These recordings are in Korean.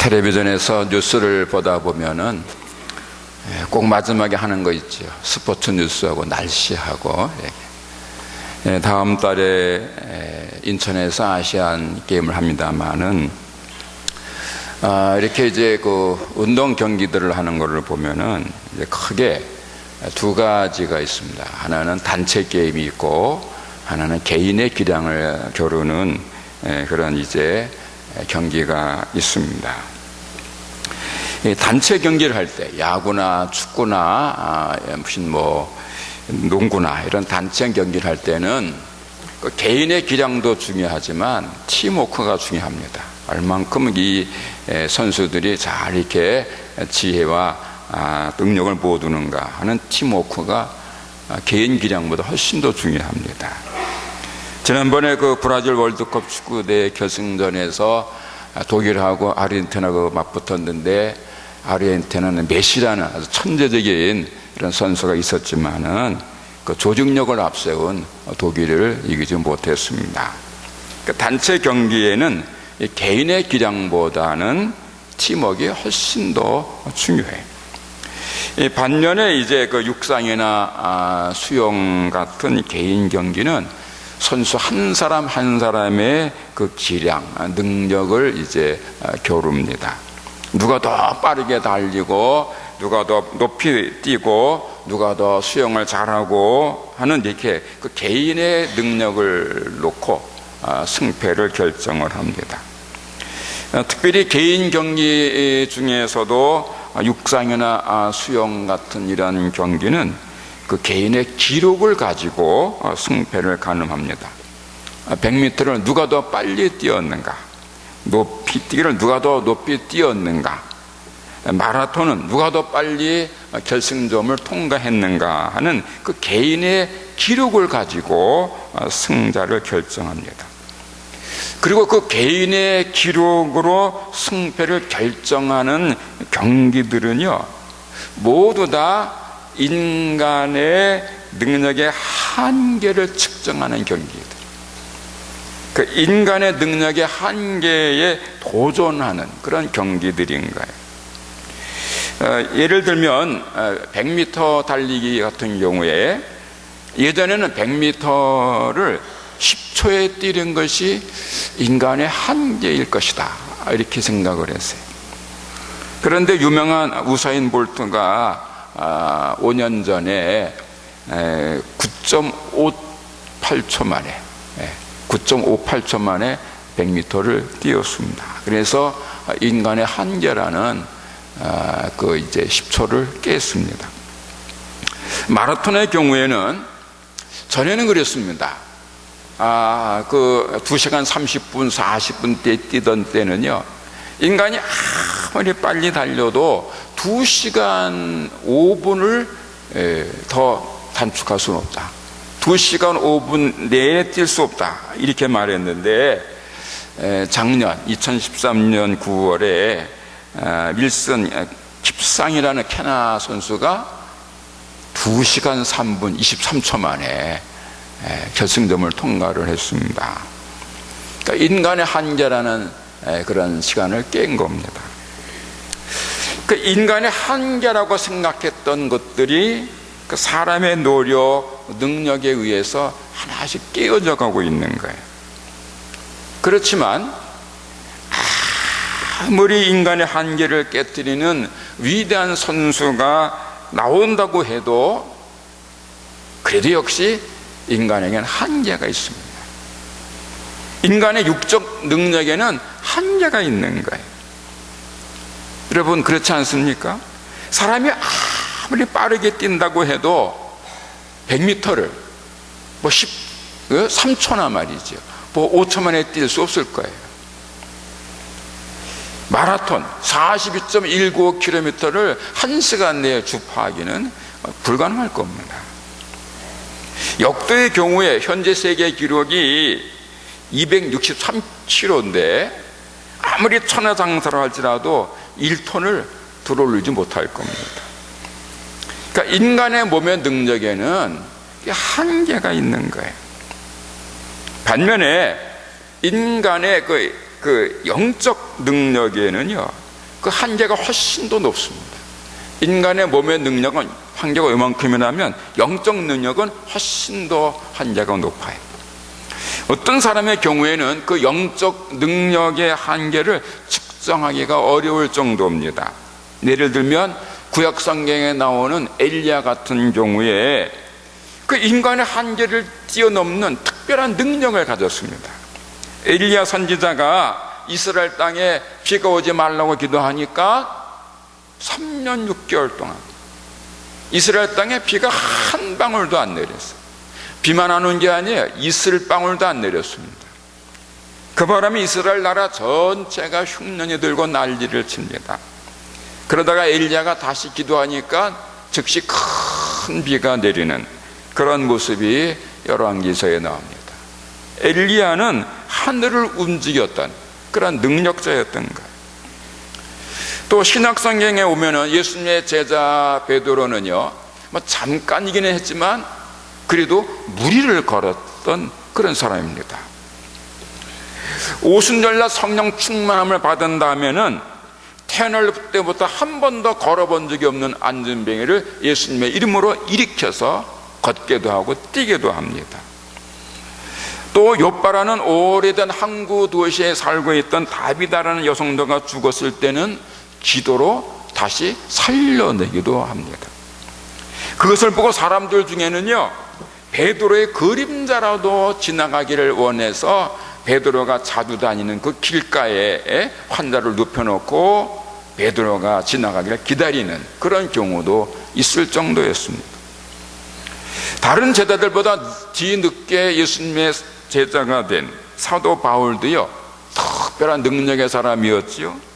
텔레비전에서 뉴스를 보다 보면은 꼭 마지막에 하는 거 있죠. 스포츠 뉴스하고 날씨하고. 다음 달에 인천에서 아시안 게임을 합니다만은 이렇게 이제 그 운동 경기들을 하는 거를 보면은 이제 크게 두 가지가 있습니다. 하나는 단체 게임이 있고 하나는 개인의 기량을 겨루는 그런 이제 경기가 있습니다. 단체 경기를 할 때 야구나 축구나 무슨 뭐 농구나 이런 단체 경기를 할 때는 그 개인의 기량도 중요하지만 팀워크가 중요합니다. 얼만큼 이 선수들이 잘 이렇게 지혜와 능력을 모두는가 하는 팀워크가 개인 기량보다 훨씬 더 중요합니다. 지난번에 그 브라질 월드컵 축구대회 결승전에서 독일하고 아르헨티나가 맞붙었는데 아르헨티나는 메시라는 아주 천재적인 이런 선수가 있었지만은 그 조직력을 앞세운 독일을 이기지 못했습니다. 그 단체 경기에는 개인의 기량보다는 팀워크가 훨씬 더 중요해요. 반면에 이제 그 육상이나 수영 같은 개인 경기는 선수 한 사람 한 사람의 그 기량, 능력을 이제 겨룹니다. 누가 더 빠르게 달리고, 누가 더 높이 뛰고, 누가 더 수영을 잘하고 하는 이렇게 그 개인의 능력을 놓고 승패를 결정을 합니다. 특별히 개인 경기 중에서도 육상이나 수영 같은 이런 경기는 그 개인의 기록을 가지고 승패를 가늠합니다. 100m를 누가 더 빨리 뛰었는가, 높이 뛰기를 누가 더 높이 뛰었는가, 마라톤은 누가 더 빨리 결승점을 통과했는가 하는 그 개인의 기록을 가지고 승자를 결정합니다. 그리고 그 개인의 기록으로 승패를 결정하는 경기들은요, 모두 다 인간의 능력의 한계를 측정하는 경기들. 그 인간의 능력의 한계에 도전하는 그런 경기들인 거예요. 예를 들면 100m 달리기 같은 경우에 예전에는 100m를 10초에 뛰는 것이 인간의 한계일 것이다, 이렇게 생각을 했어요. 그런데 유명한 우사인 볼트가 5년 전에 9.58초 만에 100m를 뛰었습니다. 그래서 인간의 한계라는 그 이제 10초를 깼습니다. 마라톤의 경우에는 전에는 그랬습니다. 그 2시간 30분, 40분 때 뛰던 때는요, 인간이 아무리 빨리 달려도 2시간 5분을 더 단축할 수는 없다. 2시간 5분 내에 뛸 수 없다, 이렇게 말했는데 작년 2013년 9월에 윌슨 킵상이라는 캐나다 선수가 2시간 3분 23초 만에 결승점을 통과를 했습니다. 그러니까 인간의 한계라는 그런 시간을 깬 겁니다. 그 인간의 한계라고 생각했던 것들이 그 사람의 노력, 능력에 의해서 하나씩 깨어져 가고 있는 거예요. 그렇지만 아무리 인간의 한계를 깨뜨리는 위대한 선수가 나온다고 해도 그래도 역시 인간에게는 한계가 있습니다. 인간의 육적 능력에는 한계가 있는 거예요. 여러분, 그렇지 않습니까? 사람이 아무리 빠르게 뛴다고 해도 100m를 3초나 말이죠, 5초 만에 뛸 수 없을 거예요. 마라톤 42.195km를 1시간 내에 주파하기는 불가능할 겁니다. 역도의 경우에 현재 세계 기록이 263kg인데 아무리 천하장사를 할지라도 1톤을 들어올리지 못할 겁니다. 그러니까 인간의 몸의 능력에는 한계가 있는 거예요. 반면에 인간의 그 영적 능력에는요, 그 한계가 훨씬 더 높습니다. 인간의 몸의 능력은 한계가 이만큼이라면 영적 능력은 훨씬 더 한계가 높아요. 어떤 사람의 경우에는 그 영적 능력의 한계를 측정하기가 어려울 정도입니다. 예를 들면 구약 성경에 나오는 엘리야 같은 경우에 그 인간의 한계를 뛰어넘는 특별한 능력을 가졌습니다. 엘리야 선지자가 이스라엘 땅에 비가 오지 말라고 기도하니까 3년 6개월 동안 이스라엘 땅에 비가 한 방울도 안 내렸어요. 비만 안 온 게 아니에요. 이슬 방울도 안 내렸습니다. 그 바람에 이스라엘 나라 전체가 흉년이 들고 난리를 칩니다. 그러다가 엘리야가 다시 기도하니까 즉시 큰 비가 내리는 그런 모습이 열왕기서에 나옵니다. 엘리야는 하늘을 움직였던 그런 능력자였던 거예요. 또 신약성경에 오면은 예수님의 제자 베드로는요, 잠깐이기는 했지만 그래도 무리를 걸었던 그런 사람입니다. 오순절날 성령 충만함을 받은 다음에는 태어날 때부터 한 번도 걸어본 적이 없는 안전뱅이를 예수님의 이름으로 일으켜서 걷게도 하고 뛰게도 합니다. 또 욥바라는 오래된 항구 도시에 살고 있던 다비다라는 여성도가 죽었을 때는 기도로 다시 살려내기도 합니다. 그것을 보고 사람들 중에는요, 베드로의 그림자라도 지나가기를 원해서 베드로가 자주 다니는 그 길가에 환자를 눕혀놓고 베드로가 지나가기를 기다리는 그런 경우도 있을 정도였습니다. 다른 제자들보다 뒤늦게 예수님의 제자가 된 사도 바울도요, 특별한 능력의 사람이었지요.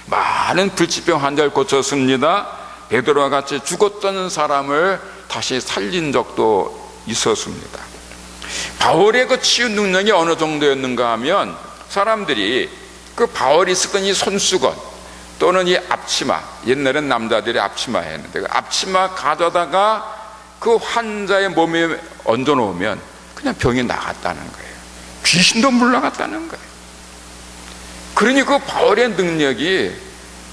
많은 불치병 환자를 고쳤습니다. 베드로와 같이 죽었던 사람을 다시 살린 적도 있었습니다. 바울의 그 치유 능력이 어느 정도였는가 하면 사람들이 그 바울이 쓰던 이 손수건 또는 이 앞치마, 옛날엔 남자들이 앞치마 했는데 그 앞치마 가져다가 그 환자의 몸에 얹어 놓으면 그냥 병이 나갔다는 거예요. 귀신도 물러갔다는 거예요. 그러니 그 바울의 능력이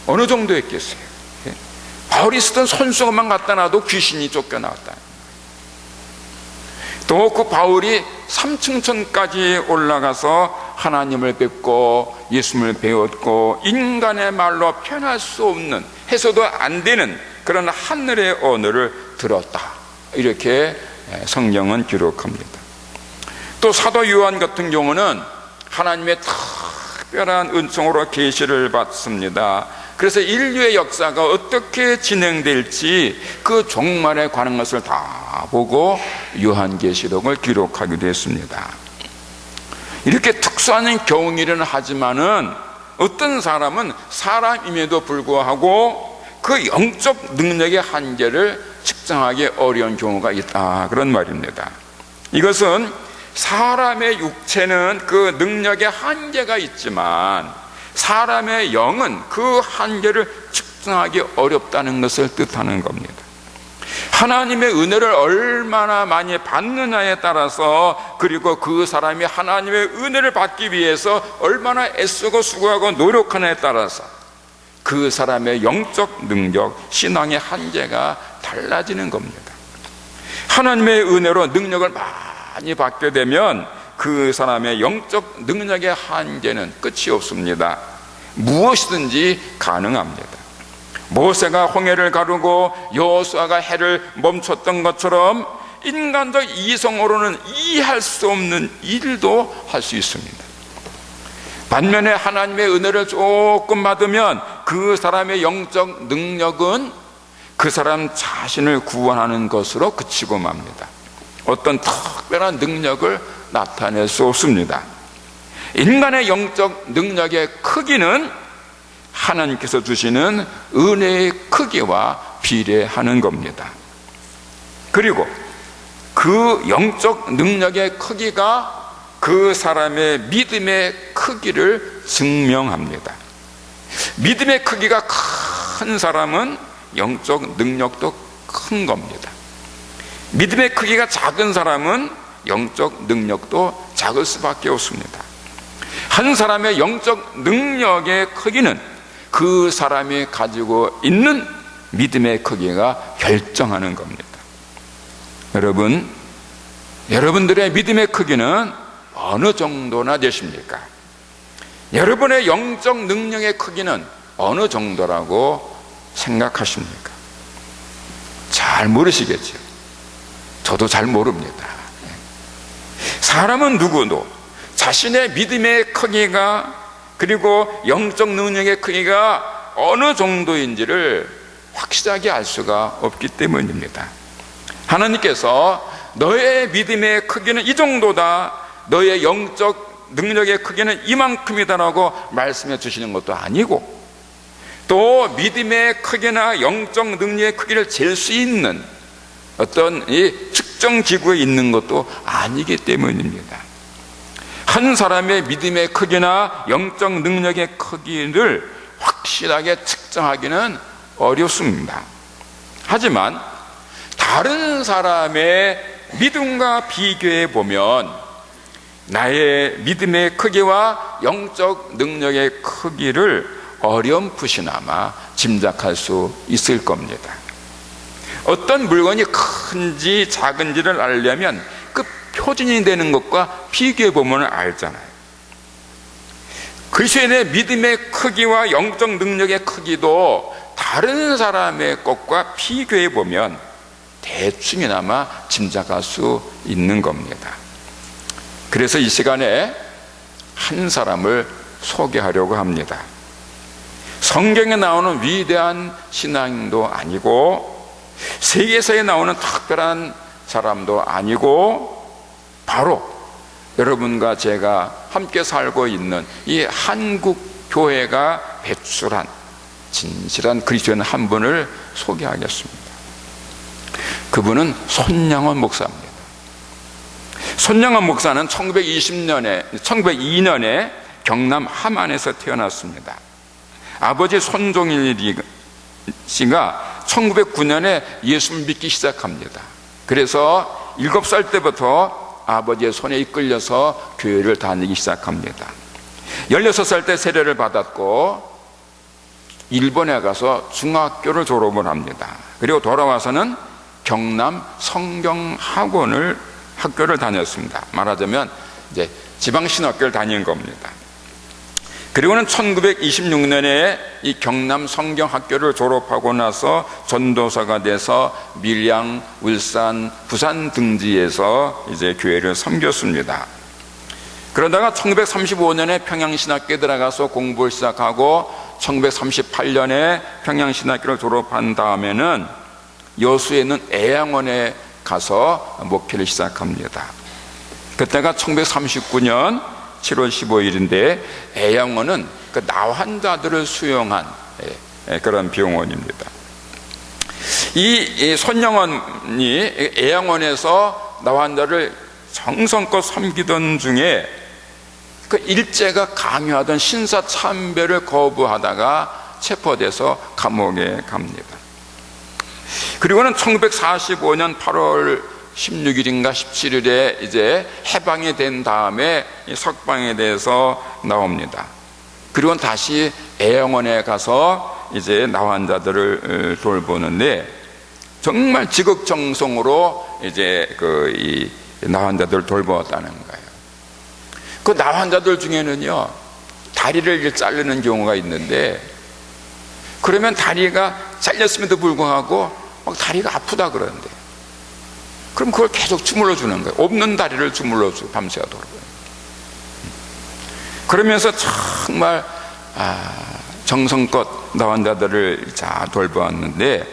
어느 정도였겠어요? 바울이 쓰던 손수건만 갖다 놔도 귀신이 쫓겨나왔다. 또 그 바울이 3층천까지 올라가서 하나님을 뵙고 예수님을 배웠고 인간의 말로 표현할 수 없는, 해서도 안 되는 그런 하늘의 언어를 들었다, 이렇게 성경은 기록합니다. 또 사도 요한 같은 경우는 하나님의 특별한 은총으로 계시를 받습니다. 그래서 인류의 역사가 어떻게 진행될지 그 종말에 관한 것을 다 보고 요한계시록을 기록하기도 했습니다. 이렇게 특수한 경우일은 하지만은 어떤 사람은 사람임에도 불구하고 그 영적 능력의 한계를 측정하기 어려운 경우가 있다, 그런 말입니다. 이것은 사람의 육체는 그 능력의 한계가 있지만 사람의 영은 그 한계를 측정하기 어렵다는 것을 뜻하는 겁니다. 하나님의 은혜를 얼마나 많이 받느냐에 따라서, 그리고 그 사람이 하나님의 은혜를 받기 위해서 얼마나 애쓰고 수고하고 노력하냐에 따라서 그 사람의 영적 능력, 신앙의 한계가 달라지는 겁니다. 하나님의 은혜로 능력을 많이 받게 되면 그 사람의 영적 능력의 한계는 끝이 없습니다. 무엇이든지 가능합니다. 모세가 홍해를 가르고 여호수아가 해를 멈췄던 것처럼 인간적 이성으로는 이해할 수 없는 일도 할 수 있습니다. 반면에 하나님의 은혜를 조금 받으면 그 사람의 영적 능력은 그 사람 자신을 구원하는 것으로 그치고 맙니다. 어떤 특별한 능력을 나타낼 수 없습니다. 인간의 영적 능력의 크기는 하나님께서 주시는 은혜의 크기와 비례하는 겁니다. 그리고 그 영적 능력의 크기가 그 사람의 믿음의 크기를 증명합니다. 믿음의 크기가 큰 사람은 영적 능력도 큰 겁니다. 믿음의 크기가 작은 사람은 영적 능력도 작을 수밖에 없습니다. 한 사람의 영적 능력의 크기는 그 사람이 가지고 있는 믿음의 크기가 결정하는 겁니다. 여러분, 여러분들의 믿음의 크기는 어느 정도나 되십니까? 여러분의 영적 능력의 크기는 어느 정도라고 생각하십니까? 잘 모르시겠죠. 저도 잘 모릅니다. 사람은 누구도 자신의 믿음의 크기가, 그리고 영적 능력의 크기가 어느 정도인지를 확실하게 알 수가 없기 때문입니다. 하나님께서 너의 믿음의 크기는 이 정도다, 너의 영적 능력의 크기는 이만큼이다라고 말씀해 주시는 것도 아니고, 또 믿음의 크기나 영적 능력의 크기를 잴 수 있는 어떤 이 측정 기구에 있는 것도 아니기 때문입니다. 한 사람의 믿음의 크기나 영적 능력의 크기를 확실하게 측정하기는 어렵습니다. 하지만 다른 사람의 믿음과 비교해 보면 나의 믿음의 크기와 영적 능력의 크기를 어렴풋이나마 짐작할 수 있을 겁니다. 어떤 물건이 큰지 작은지를 알려면 그 표준이 되는 것과 비교해 보면 알잖아요. 그리스도인의 믿음의 크기와 영적 능력의 크기도 다른 사람의 것과 비교해 보면 대충이나마 짐작할 수 있는 겁니다. 그래서 이 시간에 한 사람을 소개하려고 합니다. 성경에 나오는 위대한 신앙도 아니고 세계사에 나오는 특별한 사람도 아니고 바로 여러분과 제가 함께 살고 있는 이 한국 교회가 배출한 진실한 그리스도인 한 분을 소개하겠습니다. 그분은 손양원 목사입니다. 손양원 목사는 1902년에 경남 함안에서 태어났습니다. 아버지 손종일 씨가 1909년에 예수를 믿기 시작합니다. 그래서 7살 때부터 아버지의 손에 이끌려서 교회를 다니기 시작합니다. 16살 때 세례를 받았고 일본에 가서 중학교를 졸업을 합니다. 그리고 돌아와서는 경남 성경학원을 학교를 다녔습니다. 말하자면 이제 지방신학교를 다닌 겁니다. 그리고는 1926년에 이 경남 성경학교를 졸업하고 나서 전도사가 돼서 밀양, 울산, 부산 등지에서 이제 교회를 섬겼습니다. 그러다가 1935년에 평양신학교에 들어가서 공부를 시작하고 1938년에 평양신학교를 졸업한 다음에는 여수에 있는 애양원에 가서 목회를 시작합니다. 그때가 1939년 7월 15일인데 애양원은 그 나환자들을 수용한 그런 병원입니다. 이 손영원이 애양원에서 나환자를 정성껏 섬기던 중에 그 일제가 강요하던 신사참배를 거부하다가 체포돼서 감옥에 갑니다. 그리고는 1945년 8월 16일인가 17일에 이제 해방이 된 다음에 석방에 대해서 나옵니다. 그리고 다시 애영원에 가서 이제 나환자들을 돌보는데 정말 지극정성으로 이제 이 나환자들을 돌보았다는 거예요. 그 나환자들 중에는요 다리를 자르는 경우가 있는데 그러면 다리가 잘렸음에도 불구하고 막 다리가 아프다 그러는데 그럼 그걸 계속 주물러 주는 거예요. 없는 다리를 주물러 주고 밤새도록. 그러면서 정말 정성껏 나환자들을 잘 돌보았는데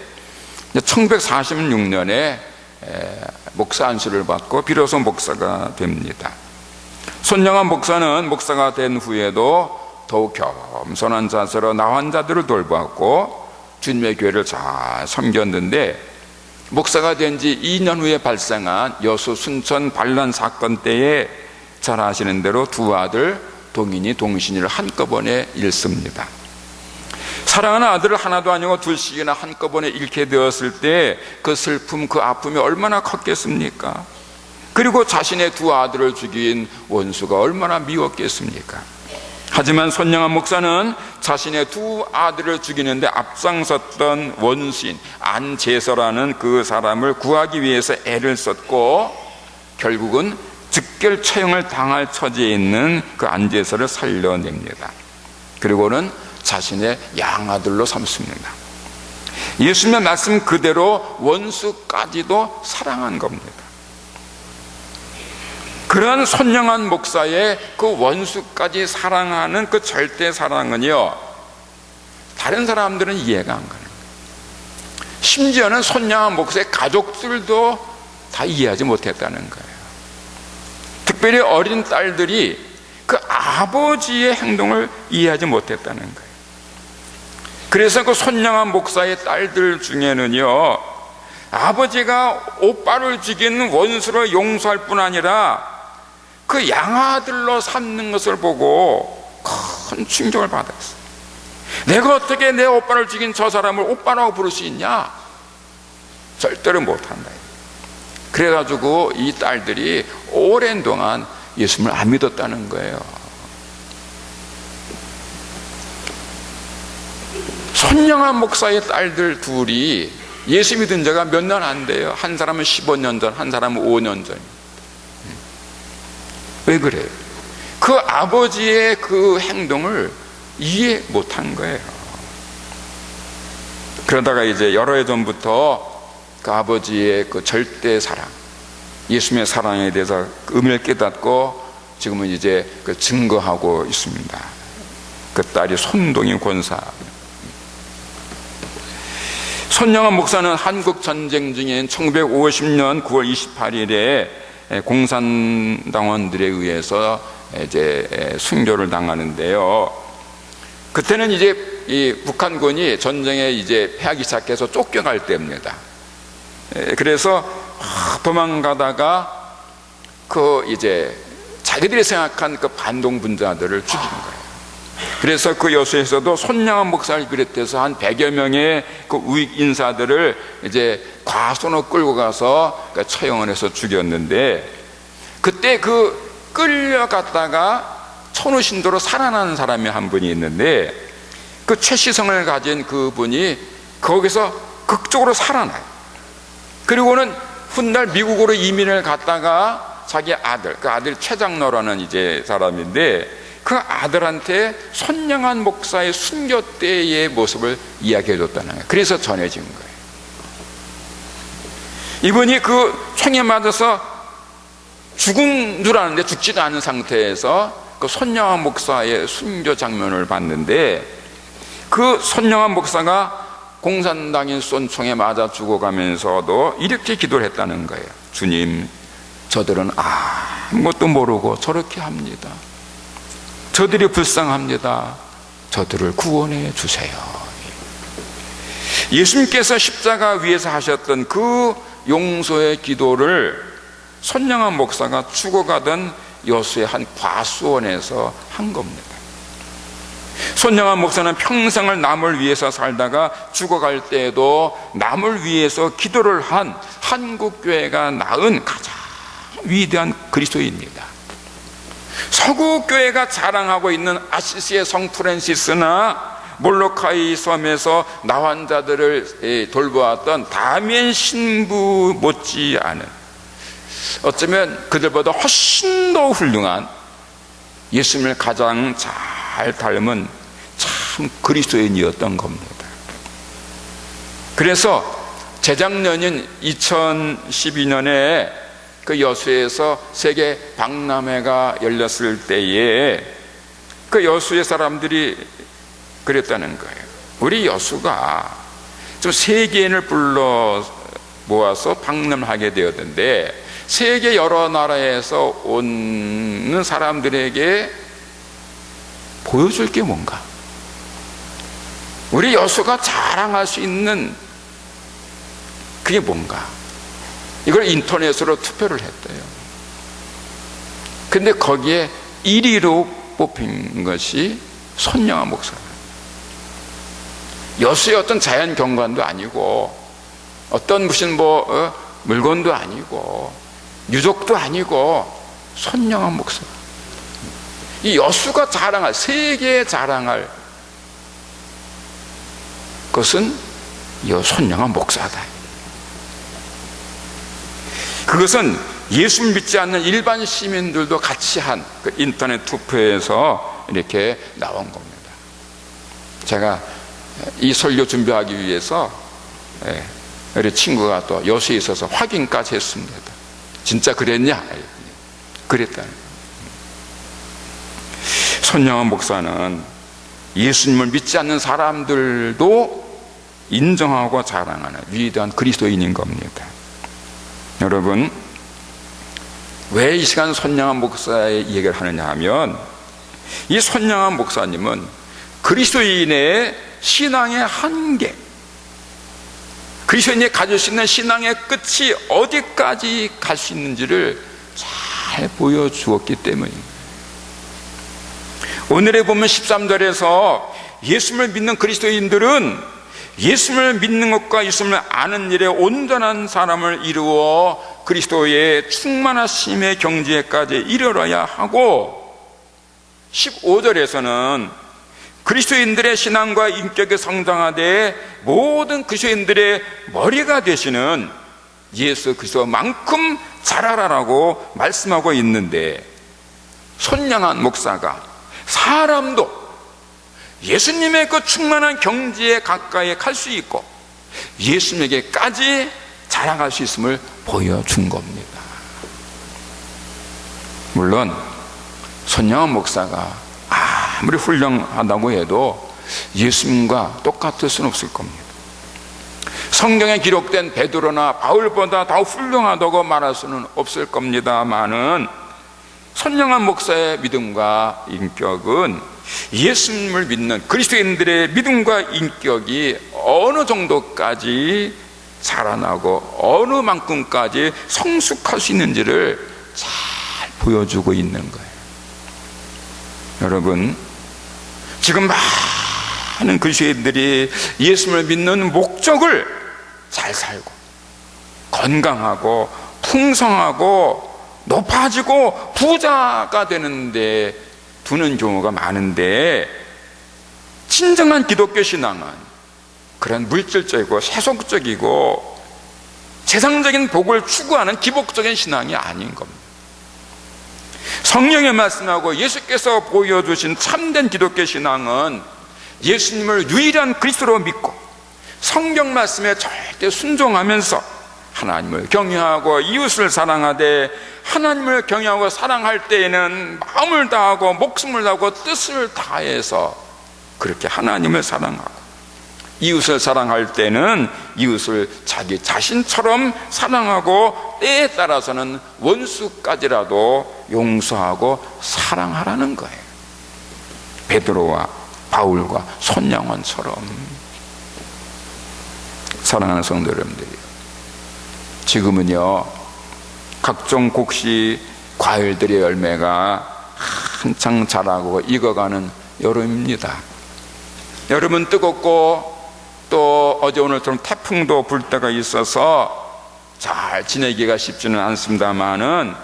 1946년에 목사 안수를 받고 비로소 목사가 됩니다. 손영원 목사는 목사가 된 후에도 더욱 겸손한 자세로 나환자들을 돌보았고 주님의 교회를 잘 섬겼는데 목사가 된 지 2년 후에 발생한 여수 순천 반란 사건 때에 잘 아시는 대로 두 아들 동인이 동신이를 한꺼번에 잃습니다. 사랑하는 아들을 하나도 아니고 둘씩이나 한꺼번에 잃게 되었을 때 그 슬픔, 그 아픔이 얼마나 컸겠습니까? 그리고 자신의 두 아들을 죽인 원수가 얼마나 미웠겠습니까? 하지만 손영한 목사는 자신의 두 아들을 죽이는데 앞장섰던 원수인 안제서라는 그 사람을 구하기 위해서 애를 썼고, 결국은 즉결 처형을 당할 처지에 있는 그 안제서를 살려냅니다. 그리고는 자신의 양아들로 삼습니다. 예수님의 말씀 그대로 원수까지도 사랑한 겁니다. 그런 손영한 목사의 그 원수까지 사랑하는 그 절대 사랑은요, 다른 사람들은 이해가 안 가는 거예요. 심지어는 손영한 목사의 가족들도 다 이해하지 못했다는 거예요. 특별히 어린 딸들이 그 아버지의 행동을 이해하지 못했다는 거예요. 그래서 그 손영한 목사의 딸들 중에는요, 아버지가 오빠를 죽인 원수를 용서할 뿐 아니라 그 양아들로 삼는 것을 보고 큰 충격을 받았어요. 내가 어떻게 내 오빠를 죽인 저 사람을 오빠라고 부를 수 있냐? 절대로 못한다. 그래가지고 이 딸들이 오랜 동안 예수님을 안 믿었다는 거예요. 손영한 목사의 딸들 둘이 예수 믿은 지가 몇 년 안 돼요. 한 사람은 15년 전, 한 사람은 5년 전. 왜 그래요? 그 아버지의 그 행동을 이해 못한 거예요. 그러다가 이제 여러 해 전부터 그 아버지의 그 절대 사랑, 예수님의 사랑에 대해서 의미를 깨닫고 지금은 이제 그 증거하고 있습니다. 그 딸이 손동희 권사. 손영한 목사는 한국 전쟁 중인 1950년 9월 28일에 공산당원들에 의해서 이제 순교를 당하는데요. 그때는 이제 이 북한군이 전쟁에 이제 패하기 시작해서 쫓겨갈 때입니다. 그래서 도망가다가 그 이제 자기들이 생각한 그 반동 분자들을 죽인 거예요. 그래서 그 여수에서도 손영한 목사를 비롯해서 한 100여 명의 그 우익 인사들을 이제 과수로 끌고 가서 처형을 해서 죽였는데, 그때 그 끌려갔다가 천우신도로 살아난 사람이 한 분이 있는데, 그 최시성을 가진 그 분이 거기서 극적으로 살아나요. 그리고는 훗날 미국으로 이민을 갔다가 자기 아들, 그 아들 최장로라는 이제 사람인데, 그 아들한테 손영한 목사의 순교 때의 모습을 이야기해 줬다는 거예요. 그래서 전해진 거예요. 이분이 그 총에 맞아서 죽은 줄 아는데 죽지도 않은 상태에서 그 손영한 목사의 순교 장면을 봤는데, 그 손영한 목사가 공산당이 쏜 총에 맞아 죽어가면서도 이렇게 기도를 했다는 거예요. 주님, 저들은 아무것도 모르고 저렇게 합니다. 저들이 불쌍합니다. 저들을 구원해 주세요. 예수님께서 십자가 위에서 하셨던 그 용서의 기도를 손영한 목사가 죽어가던 여수의 한 과수원에서 한 겁니다. 손영한 목사는 평생을 남을 위해서 살다가 죽어갈 때에도 남을 위해서 기도를 한 한국교회가 낳은 가장 위대한 그리스도인입니다. 서구교회가 자랑하고 있는 아시시의 성 프란시스나 몰로카이 섬에서 나환자들을 돌보았던 다미엔 신부 못지않은, 어쩌면 그들보다 훨씬 더 훌륭한, 예수님을 가장 잘 닮은 참 그리스도인이었던 겁니다. 그래서 재작년인 2012년에 그 여수에서 세계 박람회가 열렸을 때에 그 여수의 사람들이 그랬다는 거예요. 우리 여수가 좀 세계인을 불러 모아서 박람하게 되었는데, 세계 여러 나라에서 오는 사람들에게 보여줄 게 뭔가, 우리 여수가 자랑할 수 있는 그게 뭔가, 이걸 인터넷으로 투표를 했대요. 근데 거기에 1위로 뽑힌 것이 손영한 목사예요. 여수의 어떤 자연 경관도 아니고, 어떤 무슨 물건도 아니고, 유족도 아니고, 손영한 목사. 이 여수가 자랑할, 세계에 자랑할 것은 이 선량한 목사다. 그것은 예수를 믿지 않는 일반 시민들도 같이 한 그 인터넷 투표에서 이렇게 나온 겁니다. 제가 이 설교 준비하기 위해서 우리 친구가 또 여수에 있어서 확인까지 했습니다. 진짜 그랬냐? 그랬다는 거예요. 선량한 목사는 예수님을 믿지 않는 사람들도 인정하고 자랑하는 위대한 그리스도인인 겁니다. 여러분, 왜 이 시간 선량한 목사의 얘기를 하느냐 하면, 이 선량한 목사님은 그리스도인의 신앙의 한계, 그리스도인이 가질 수 있는 신앙의 끝이 어디까지 갈 수 있는지를 잘 보여주었기 때문입니다. 오늘에 보면 13절에서 예수님을 믿는 그리스도인들은 예수님을 믿는 것과 예수님을 아는 일에 온전한 사람을 이루어 그리스도의 충만하심의 경지에까지 이르러야 하고, 15절에서는 그리스도인들의 신앙과 인격에 성장하되 모든 그리스도인들의 머리가 되시는 예수 그리스도만큼 자라라라고 말씀하고 있는데, 선량한 목사가 사람도 예수님의 그 충만한 경지에 가까이 갈 수 있고 예수님에게까지 자라갈 수 있음을 보여준 겁니다. 물론 선량한 목사가 아무리 훌륭하다고 해도 예수님과 똑같을 수는 없을 겁니다. 성경에 기록된 베드로나 바울보다 더 훌륭하다고 말할 수는 없을 겁니다만은, 선량한 목사의 믿음과 인격은 예수님을 믿는 그리스도인들의 믿음과 인격이 어느 정도까지 자라나고 어느 만큼까지 성숙할 수 있는지를 잘 보여주고 있는 거예요. 여러분, 지금 많은 그리스도인들이 예수님을 믿는 목적을 잘 살고 건강하고 풍성하고 높아지고 부자가 되는데 두는 경우가 많은데, 진정한 기독교 신앙은 그런 물질적이고 세속적이고 세상적인 복을 추구하는 기복적인 신앙이 아닌 겁니다. 성령의 말씀하고 예수께서 보여주신 참된 기독교 신앙은 예수님을 유일한 그리스도로 믿고 성경 말씀에 절대 순종하면서 하나님을 경외하고 이웃을 사랑하되, 하나님을 경외하고 사랑할 때에는 마음을 다하고 목숨을 다하고 뜻을 다해서 그렇게 하나님을 사랑하고, 이웃을 사랑할 때는 이웃을 자기 자신처럼 사랑하고, 때에 따라서는 원수까지라도 용서하고 사랑하라는 거예요. 베드로와 바울과 손양원처럼. 사랑하는 성도 여러분들이, 지금은요 각종 곡식 과일들의 열매가 한창 자라고 익어가는 여름입니다. 여름은 뜨겁고 또 어제 오늘처럼 태풍도 불 때가 있어서 잘 지내기가 쉽지는 않습니다만은,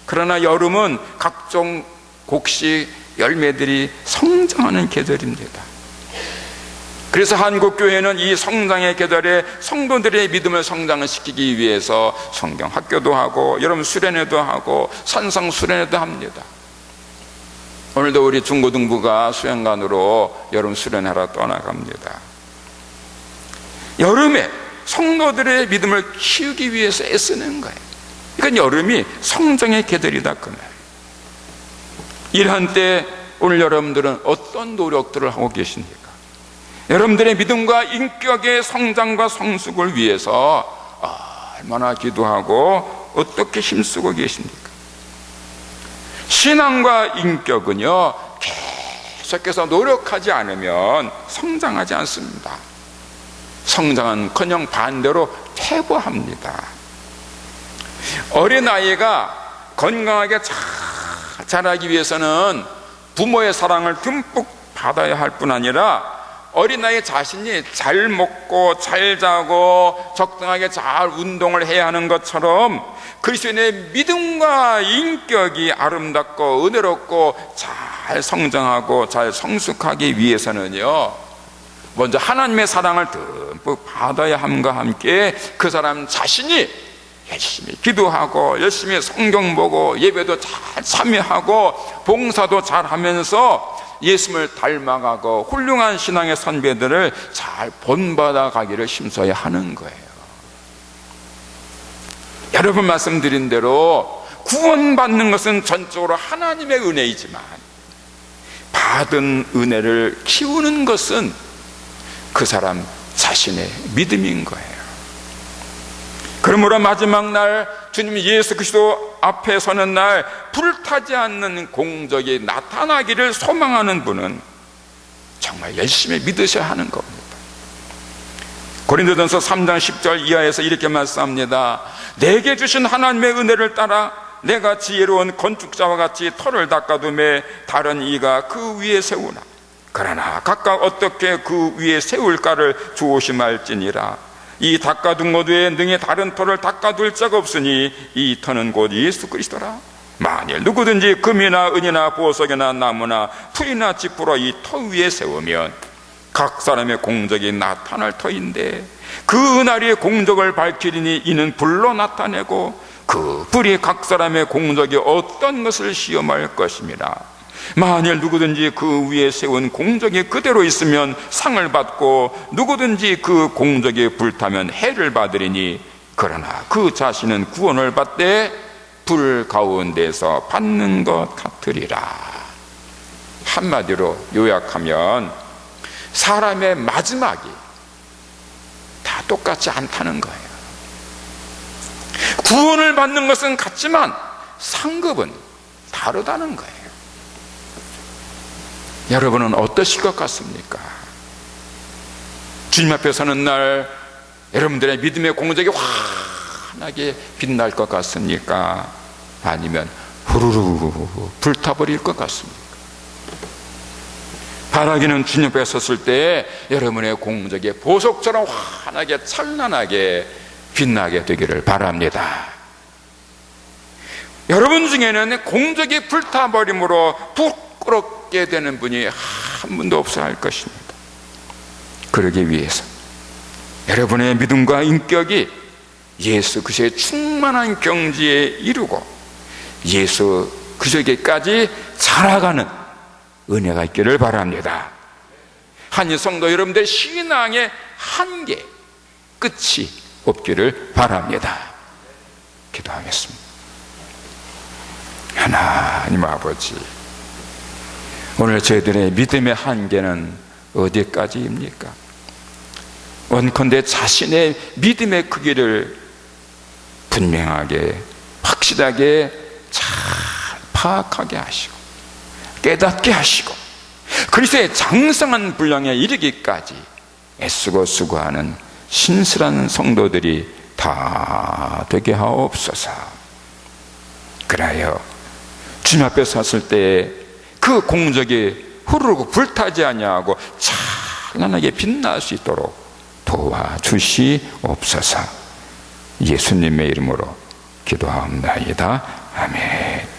그러나 여름은 각종 곡식 열매들이 성장하는 계절입니다. 그래서 한국교회는 이 성장의 계절에 성도들의 믿음을 성장을 시키기 위해서 성경 학교도 하고 여름 수련회도 하고 산상 수련회도 합니다. 오늘도 우리 중고등부가 수행관으로 여름 수련회로 떠나갑니다. 여름에 성도들의 믿음을 키우기 위해서 애쓰는 거예요. 그러니까 여름이 성장의 계절이다 그 말이에요. 이러한 때 오늘 여러분들은 어떤 노력들을 하고 계십니까? 여러분들의 믿음과 인격의 성장과 성숙을 위해서 얼마나 기도하고 어떻게 힘쓰고 계십니까? 신앙과 인격은요 계속해서 노력하지 않으면 성장하지 않습니다. 성장은커녕 반대로 퇴보합니다. 어린아이가 건강하게 잘 자라기 위해서는 부모의 사랑을 듬뿍 받아야 할 뿐 아니라 어린아이 자신이 잘 먹고 잘 자고 적당하게 잘 운동을 해야 하는 것처럼 그리스도인의 믿음과 인격이 아름답고 은혜롭고 잘 성장하고 잘 성숙하기 위해서는요, 먼저 하나님의 사랑을 듬뿍 받아야 함과 함께 그 사람 자신이 열심히 기도하고 열심히 성경 보고 예배도 잘 참여하고 봉사도 잘 하면서 예수님을 닮아가고 훌륭한 신앙의 선배들을 잘 본받아 가기를 힘써야 하는 거예요. 여러 번 말씀드린 대로 구원받는 것은 전적으로 하나님의 은혜이지만 받은 은혜를 키우는 것은 그 사람 자신의 믿음인 거예요. 그러므로 마지막 날 주님 예수 그리스도 앞에 서는 날 불타지 않는 공적이 나타나기를 소망하는 분은 정말 열심히 믿으셔야 하는 겁니다. 고린도전서 3장 10절 이하에서 이렇게 말씀합니다. 내게 주신 하나님의 은혜를 따라 내가 지혜로운 건축자와 같이 터를 닦아두매 다른 이가 그 위에 세우나 그러나 각각 어떻게 그 위에 세울까를 조심할지니라. 이 닦아둔 것 외에 능히 다른 터를 닦아둘 자가 없으니 이 터는 곧 예수 그리스도라. 만일 누구든지 금이나 은이나 보석이나 나무나 풀이나 지푸로 이 터 위에 세우면 각 사람의 공적이 나타날 터인데 그 은하리의 공적을 밝히리니 이는 불로 나타내고 그 불이 각 사람의 공적이 어떤 것을 시험할 것입니다. 만일 누구든지 그 위에 세운 공적이 그대로 있으면 상을 받고 누구든지 그 공적이 불타면 해를 받으리니 그러나 그 자신은 구원을 받되 불 가운데서 받는 것 같으리라. 한마디로 요약하면 사람의 마지막이 다 똑같지 않다는 거예요. 구원을 받는 것은 같지만 상급은 다르다는 거예요. 여러분은 어떠실 것 같습니까? 주님 앞에 서는 날 여러분들의 믿음의 공적이 환하게 빛날 것 같습니까? 아니면 후루루 불타버릴 것 같습니까? 바라기는 주님 앞에 섰을 때 여러분의 공적이 보석처럼 환하게 찬란하게 빛나게 되기를 바랍니다. 여러분 중에는 공적이 불타버림으로 부끄럽게 되는 분이 한 분도 없어야 할 것입니다. 그러기 위해서 여러분의 믿음과 인격이 예수 그리스도의 충만한 경지에 이르고 예수 그리스도에게까지 자라가는 은혜가 있기를 바랍니다. 한일 성도 여러분들 신앙의 한계 끝이 없기를 바랍니다. 기도하겠습니다. 하나님 아버지, 오늘 저희들의 믿음의 한계는 어디까지입니까? 원컨대 자신의 믿음의 크기를 분명하게 확실하게 잘 파악하게 하시고 깨닫게 하시고 그리스도의 장성한 분량에 이르기까지 애쓰고 수고하는 신실한 성도들이 다 되게 하옵소서. 그래요 주님 앞에 섰을 때 그 공적이 후루룩 불타지 아니하고 찬란하게 빛날 수 있도록 도와주시옵소서. 예수님의 이름으로 기도하옵나이다. 아멘.